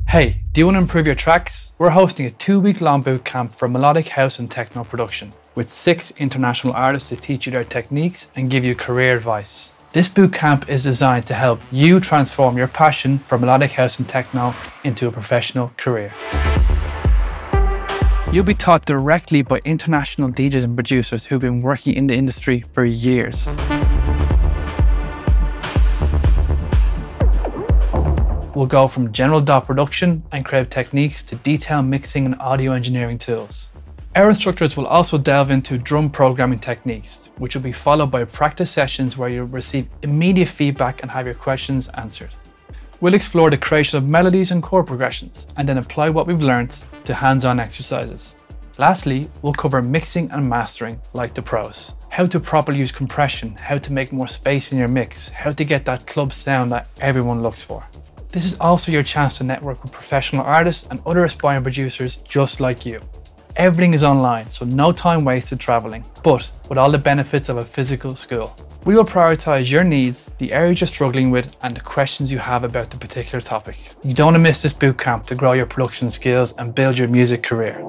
Hey, do you want to improve your tracks? We're hosting a 2-week-long bootcamp for melodic house and techno production with 6 international artists to teach you their techniques and give you career advice. This bootcamp is designed to help you transform your passion for melodic house and techno into a professional career. You'll be taught directly by international DJs and producers who've been working in the industry for years. We'll go from general dot production and creative techniques to detail mixing and audio engineering tools. Our instructors will also delve into drum programming techniques, which will be followed by practice sessions where you'll receive immediate feedback and have your questions answered. We'll explore the creation of melodies and chord progressions, and then apply what we've learned to hands-on exercises. Lastly, we'll cover mixing and mastering like the pros. How to properly use compression, how to make more space in your mix, how to get that club sound that everyone looks for. This is also your chance to network with professional artists and other aspiring producers just like you. Everything is online, so no time wasted traveling, but with all the benefits of a physical school. We will prioritize your needs, the areas you're struggling with, and the questions you have about the particular topic. You don't want to miss this bootcamp to grow your production skills and build your music career.